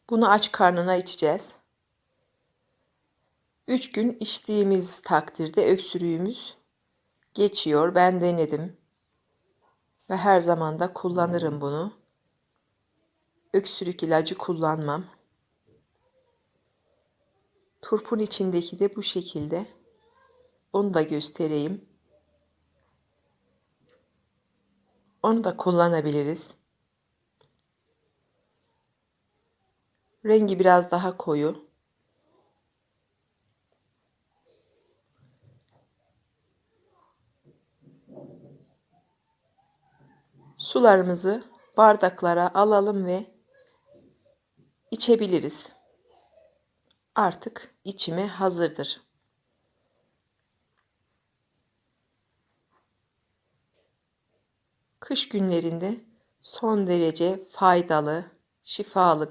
Bunu aç karnına içeceğiz. 3 gün içtiğimiz takdirde öksürüğümüz geçiyor. Ben denedim ve her zaman da kullanırım bunu. Öksürük ilacı kullanmam. Turpun içindeki de bu şekilde. Onu da göstereyim. Onu da kullanabiliriz. Rengi biraz daha koyu. Sularımızı bardaklara alalım ve içebiliriz. Artık içime hazırdır. Kış günlerinde son derece faydalı, şifalı